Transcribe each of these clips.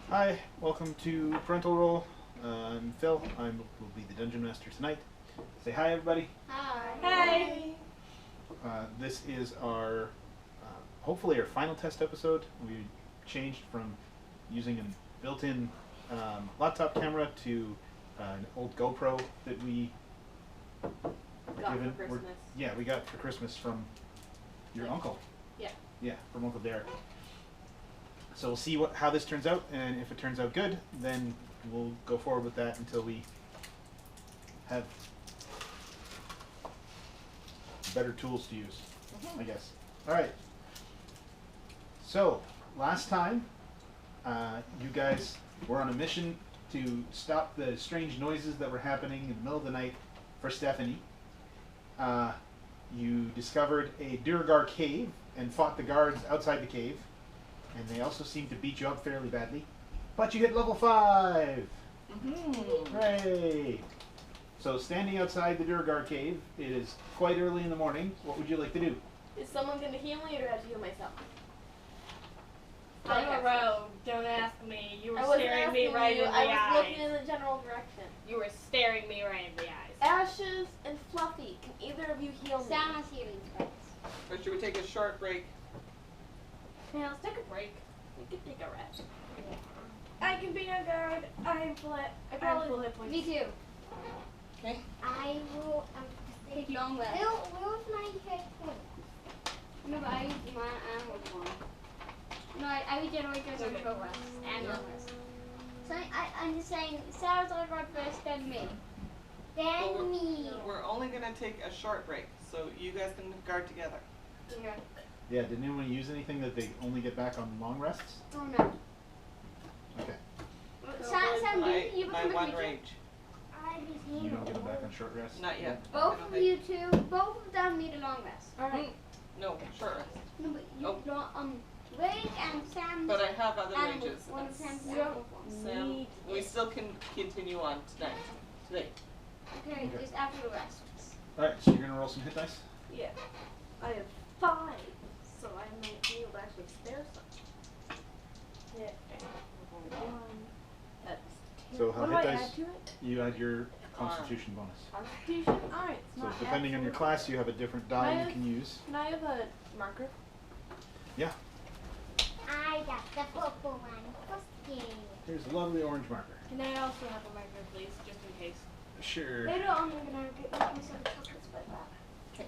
Hi, welcome to Parental Roll. I'm Phil. I will be the Dungeon Master tonight. Say hi, everybody. Hi. Hi. This is our, hopefully our final test episode. We changed from using a built-in laptop camera to an old GoPro that we Got for Christmas. we got for Christmas from your uncle. Yeah. Yeah, from Uncle Derek. So we'll see how this turns out, and if it turns out good, then we'll go forward with that until we have better tools to use, I guess. All right. So last time, you guys were on a mission to stop the strange noises that were happening in the middle of the night for Stephanie. You discovered a Duragar cave and fought the guards outside the cave. And they also seem to beat you up fairly badly. But you hit level 5! Hooray! So standing outside the Duragar cave, it is quite early in the morning. What would you like to do? Is someone going to heal me or do I have to heal myself? I'm a rogue. Don't ask me. You were I wasn't staring me asking right you. in the I was eye. looking in the general direction. You were staring me right in the eyes. Ashes and Fluffy, can either of you heal me? Sam has healing spells. Or should we take a short break? Yeah, let's take a break. We can take a rest. I can be a guard. I'm full. I probably full hit points. Me too. Okay. I will take long rest. Where was my hit point? No, but I used my animal form. No, I regenerate as a short rest and long rest. So I'm just saying, Sarah's on guard first, then me. Well, Then me. We're only going to take a short break, so you guys can guard together. Yeah. Yeah, did anyone use anything that they only get back on long rests? Oh no. Okay. Sam, you My become a one creature. rage. I just You heal. don't get them back on short rests? Not yet. I Both don't of think- you two, both of them need a long rest. Alright. No, short rest. No, but you Oh. don't, Ray and Sam. But I have other animal, rages. one of Sam's Yeah. animal forms. Sam, we still can continue on tonight. Today. Okay, Okay. just after the rest. Alright, so you're going to roll some hit dice? Yeah. I have 5, so I might be able to actually spare some. Yeah. 1. That's 2. So how what do hit I dice? add to it? You add your Constitution bonus. Constitution? Alright, it's So not depending on your actual. class, you have a different die you Mine- can use. Can I have a marker? Yeah. I got the purple one. First game. Here's a lovely orange marker. Can I also have a marker, please, just in case? Sure. Later on, I'm gonna get myself chocolates by that. Okay.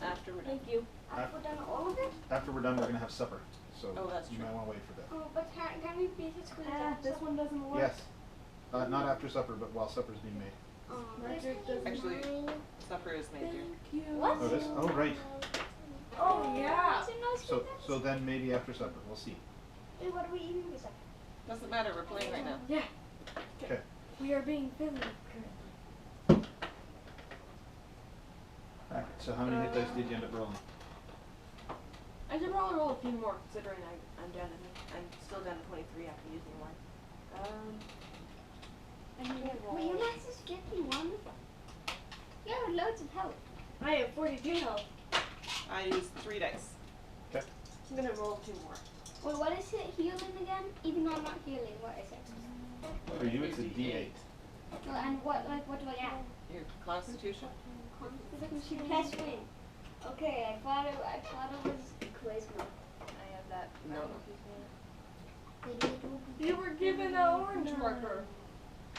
After we're done. Thank you. I've put down all of it. After we're done, we're going to have supper. So Oh, that's you true. might want to wait for that. Oh, but can we basically This one doesn't work. Yes. Not after supper, but while supper's being made. Marker doesn't Actually, supper is made here. Thank you. What? Oh, this? Oh, right. Oh, yeah. So then maybe after supper. We'll see. What are we eating this after? Doesn't matter, we're playing right now. Yeah. Okay. We are being filmed. Alright, so how many hit dice did you end up rolling? I should probably roll a few more, considering I'm down to, I'm still down to 23 after using one. Wait, your max is 51? You have loads of health. I have 42 health. I used 3 dice. Okay. I'm gonna roll 2 more. Wait, what is it? Healing again? Even though I'm not healing, what is it? For you, it's a D8. Well, and what do I add? Your constitution? Plus 1. Okay, I thought it was charisma. I have that. No. You were given an orange marker.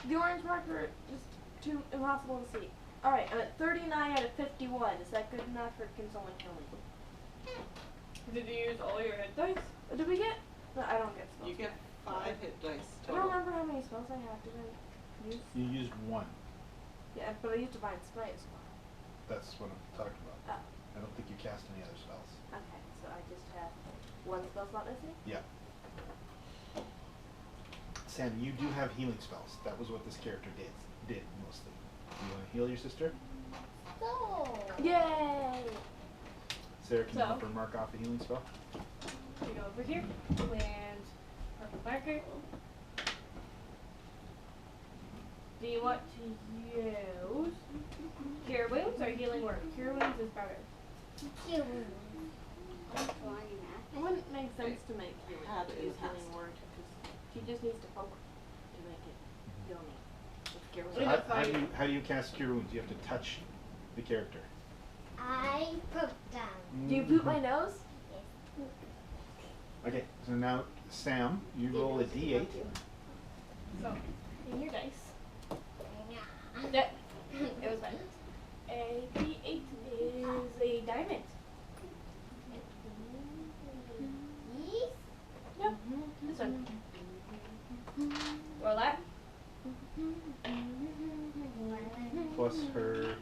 The orange marker is too impossible to see. Alright, I'm at 39 out of 51. Is that good enough, or can someone kill me? Did you use all your hit dice? Did we get? No, I don't get spells. You get 5 hit dice I don't total. remember how many spells I have. Did I use? You used 1. Yeah, but I used Divine Smite as well. That's what I'm talking about. Oh. I don't think you cast any other spells. Okay, so I just have 1 spell slot missing? Yeah. Sam, you do have healing spells. That was what this character did mostly. Do you want to heal your sister? So. Yay! Sarah, can you So? help her mark off a healing spell? You go over here, and purple marker. Do you want to use Cure Wounds or Healing Word? Cure Wounds is better. Cute. It wouldn't make sense to make healing Add to is use has. healing word. 'Cause just needs to poke to make it heal me. With cure So wounds. how do you cast Cure Wounds? You have to touch the character. I poke down. Do you poop my nose? Okay, so now Sam, you roll a d8. So, in your dice. Yeah. That, it was fine. A D8 is a diamond. Yes. Yep, this one. Roll that. Plus her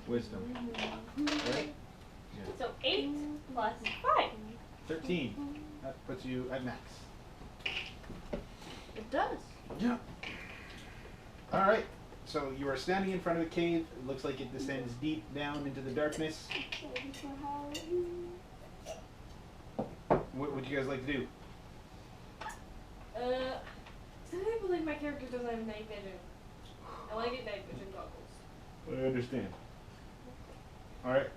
wisdom. Right? Yeah. So 8 plus 5. 13. That puts you at max. It does. Yeah. Alright. So you are standing in front of a cave. It looks like it descends deep down into the darkness. What would you guys like to do? Some people think my character doesn't have night vision. I want to get night vision goggles. I understand. Alright.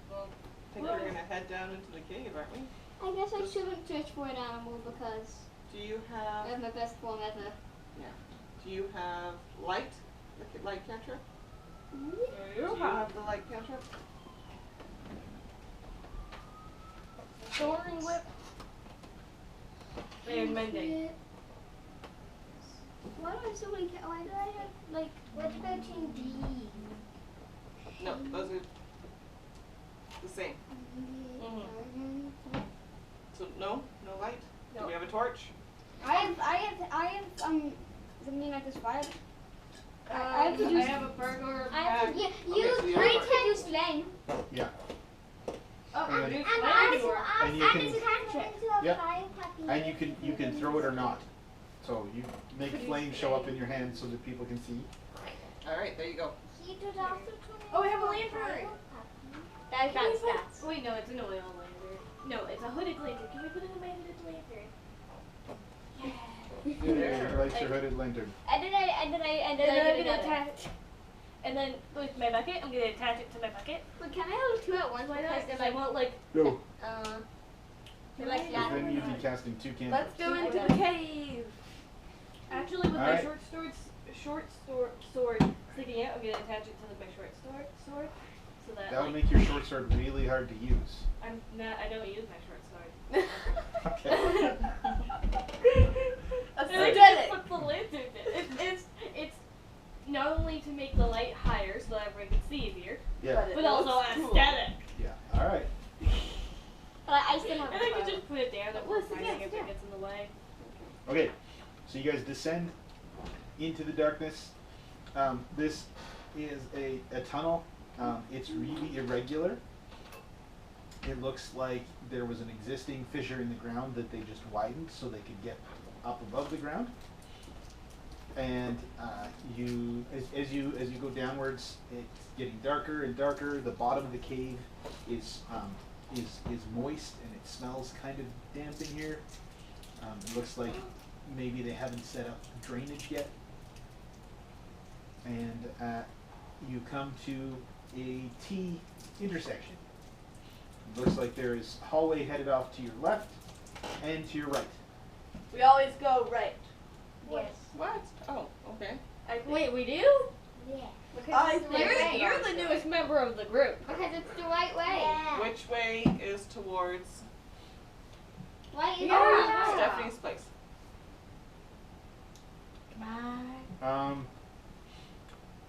Well, I think we're gonna head down into the cave, aren't we? I guess I shouldn't search for an animal because Do you I have have my best form ever. Do you have light? The light cantrip? Do there you you go. have the light cantrip? Soaring whip. And mending. Why do I have so many why do I have like what's 13D? No, those are the same. So no light. Do No. we have a torch? I have something like this fire. I have to do I have a burglar I have to, bag. you so you I have can use flame. Yeah. Oh, And- reduce And flame door. And you can- it's a cantrip. Yep. And you can throw it or not. So you make flame show up in your hand so that people can see. All right, there you go. Oh, I have a lantern. That's Can we not put- stats. Wait, no, it's an oil lantern. No, it's a hooded lantern. Can we put it in my hooded lantern? Yeah, you light your hooded lantern. And then I And then I'm gonna attach. And then with my bucket, I'm gonna attach it to my bucket. But can I have two at once? Why not? Because Because they're I want like. No. they're like Because then you'd flat. be casting 2 cantrips. Let's go into the cave. Actually, with my Alright. short sword sticking out, I'm gonna attach it to my short sword, so that That would like, make your short sword really hard to use. I don't use my short sword. Okay. Let's And I do just it. put the lantern in. It's not only to make the light higher so that everyone can see easier, Yeah. but also looks cool. aesthetic. Yeah. Alright. But I still have And I can just put it down and Listen, finding yes, if yeah. it gets in the way. Okay. So you guys descend into the darkness. This is a tunnel. It's really irregular. It looks like there was an existing fissure in the ground that they just widened so they could get up above the ground. And as you go downwards, it's getting darker and darker. The bottom of the cave is moist and it smells kind of damp in here. It looks like maybe they haven't set up drainage yet. And you come to a T intersection. It looks like there is a hallway headed off to your left and to your right. We always go right. Yes. What? Oh, okay. Wait, we do? Yeah. Because I it's the think right way. You're the newest member of the group. Because it's the right way. Yeah. Which way is towards Why is Yeah. Stephanie's place?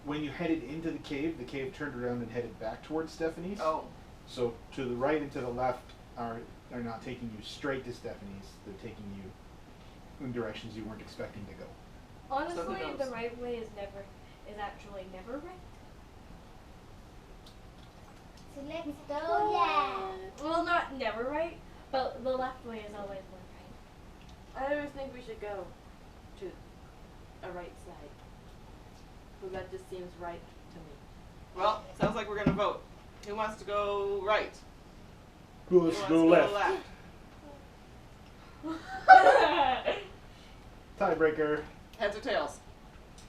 When you headed into the cave turned around and headed back towards Stephanie's. Oh, So to the right and to the left are not taking you straight to Stephanie's. They're taking you in directions you weren't expecting to go. Honestly, knows? the right way is actually never right. So let's go, yeah. Well, not never right, but the left way is always more right. I always think we should go to a right side. Because that just seems right to me. well, sounds like we're gonna vote. Who wants to go right? Who Who wants wants to go left? Tiebreaker. Heads or tails?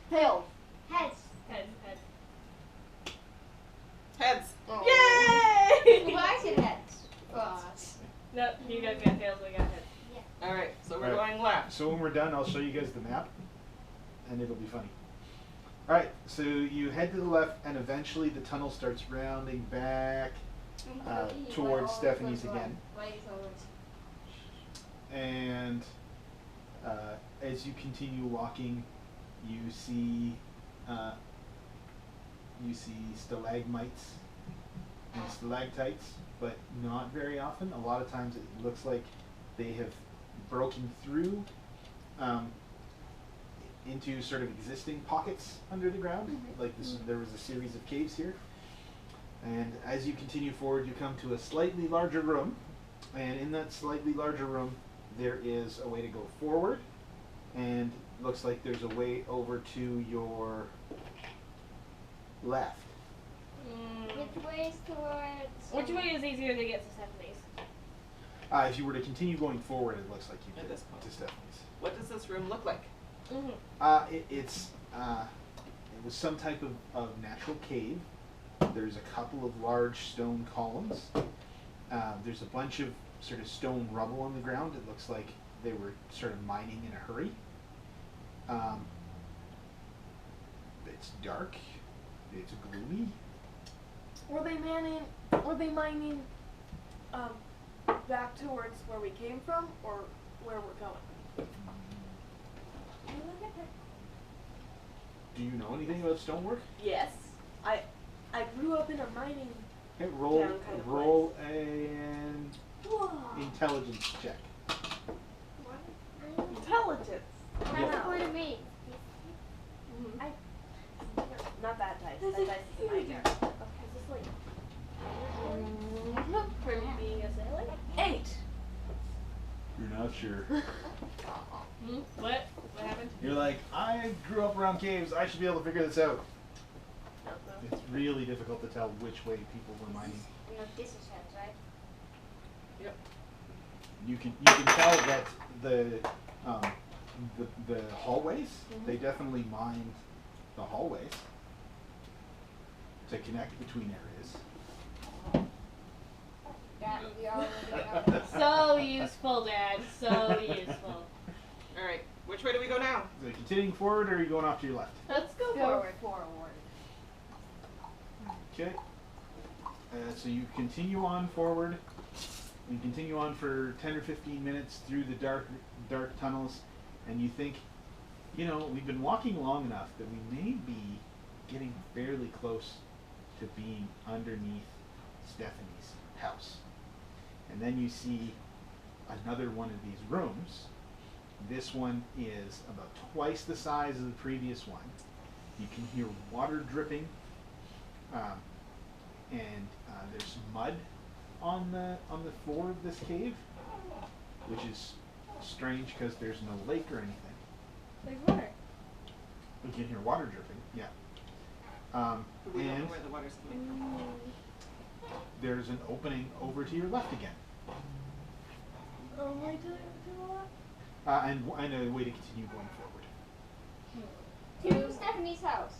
Tails. Heads. Head. Heads. Yay! Well, I said heads. For us. No, you guys got tails. going left. So when we're done, I'll show you guys the map, and it'll be funny. All right, so you head to the left, and eventually the tunnel starts rounding back towards Stephanie's again. And as you continue walking, you see stalagmites and stalactites, but not very often. A lot of times it looks like they have broken through into sort of existing pockets under the ground. Like this, there was a series of caves here. And as you continue forward, you come to a slightly larger room. And in that slightly larger room, there is a way to go forward. And looks like there's a way over to your left. Which way is towards? Which way is easier to get to Stephanie's? If you were to continue going forward, it looks like you At get this point. to Stephanie's. What does this room look like? It was some type of natural cave. There's a couple of large stone columns. There's a bunch of sort of stone rubble on the ground. It looks like they were sort of mining in a hurry. It's dark. It's gloomy. Were they mining back towards where we came from, or where we're going? Do you know anything about stonework? Yes. I grew up in a mining. Okay, roll Down kind of roll an Whoa. intelligence check. Intelligence. That's No. for me. Not that dice. That dice is a nightmare. For being a sailor? 8. You're not sure. What? What happened? You're like, I grew up around caves. I should be able to figure this out. It's really difficult to tell which way people were mining. No, this is heads, right? Yep. You can tell that the hallways, they definitely mined the hallways to connect between areas. Yeah, we already know. So useful, Dad. So useful. All right. Which way do we go now? Is it continuing forward, or are you going off to your left? Let's go forward. Okay. So you continue on forward. You continue on for 10 or 15 minutes through the dark tunnels, and you think, you know, we've been walking long enough that we may be getting fairly close to being underneath Stephanie's house. And then you see another one of these rooms. This one is about twice the size of the previous one. You can hear water dripping, and there's mud on the floor of this cave, which is strange because there's no lake or anything. There's water. You can hear water dripping, yeah. We don't know And where the water's coming from. there's an opening over to your left again, Right to the left? and a way to continue going forward. To Stephanie's house.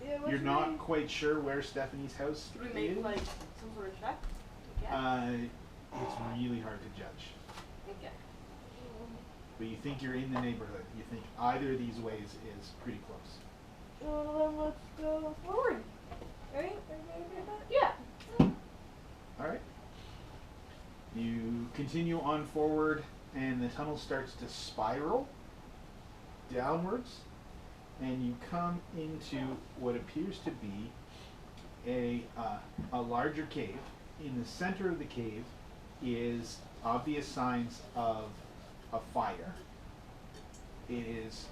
Yeah, You're not quite sure where Stephanie's house Should we make is. like some sort of check? It's really hard to judge. Okay. But you think you're in the neighborhood. You think either of these ways is pretty close. Well, then let's go forward. Right? Yeah. Alright. You continue on forward, and the tunnel starts to spiral downwards, and you come into what appears to be a larger cave. In the center of the cave is obvious signs of a fire. It is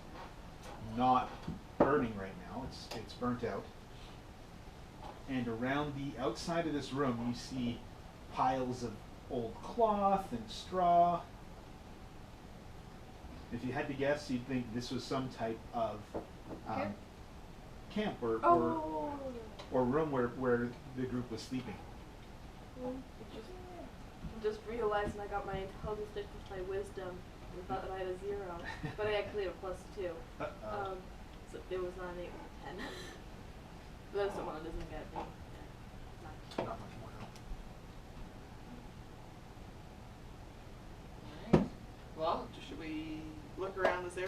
not burning right now, it's burnt out. And around the outside of this room you see piles of old cloth and straw. If you had to guess, you'd think this was some type of camp or room where the group was sleeping. Just realizing I got my intelligence mixed with my wisdom and thought that I had a 0, but I actually had a +2. So it was not an 8 or 10. But that's someone that doesn't get me. Not much more now. All right. Well, should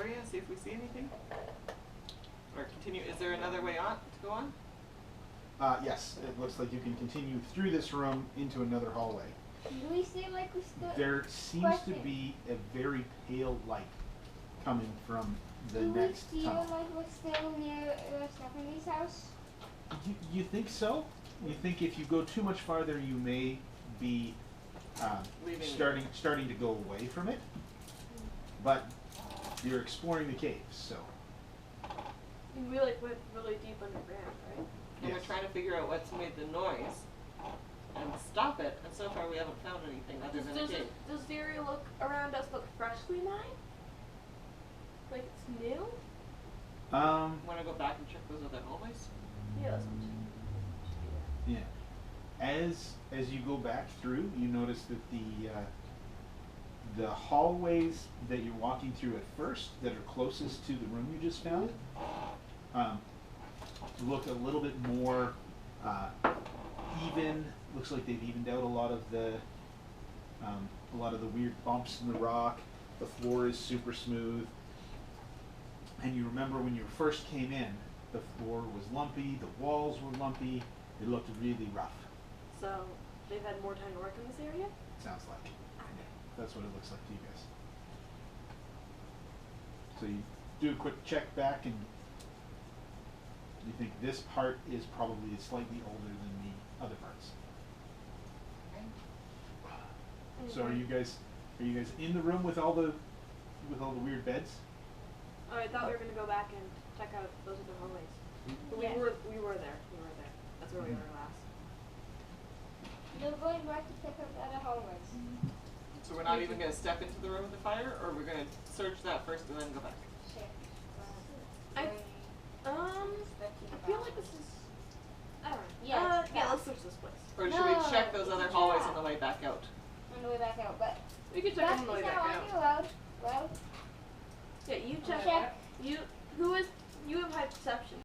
area and see if we see anything? Or continue, is there another way on, to go on? Yes, it looks like you can continue through this room into another hallway. Do we see like we still? There seems to Question. be a very pale light coming from the Do next we feel tunnel. like we're still near Stephanie's house? You think so? You think if you go too much farther, you may be Leaving. starting to go away from it. But you're exploring the caves, so We like went really deep underground, right? And yes. we're trying to figure out what's made the noise and stop it, and so far we haven't found anything other than a cave. Does the area look around us look freshly mined? Like it's new? Wanna go back and check those other hallways? Yeah, that's Yeah. As you go back through, you notice that the hallways that you're walking through at first, that are closest to the room you just found, look a little bit more even. Looks like they've evened out a lot of the weird bumps in the rock. The floor is super smooth. And you remember when you first came in, the floor was lumpy, the walls were lumpy. It looked really rough. So they've had more time to work in this area? Sounds like. That's what it looks like to you guys. So you do a quick check back, and you think this part is probably slightly older than the other parts. So are you guys in the room with all the weird beds? Oh, I thought we were gonna go back and check out those other hallways. But Yes. we were there. That's where we Mhm. were last. We're going back to pick up the other hallways. So we're not even gonna step into the room with the fire, or we're gonna search that first and then go back? Check. I feel like this is. I don't know. Yeah, it's yeah. back. Let's search this place. Or should we No, check those it's other a hallways trap. on the way back out? On the way back out, but We could check them on the way back aren't out. you allowed? Well, Yeah, you check. check. You have high perception.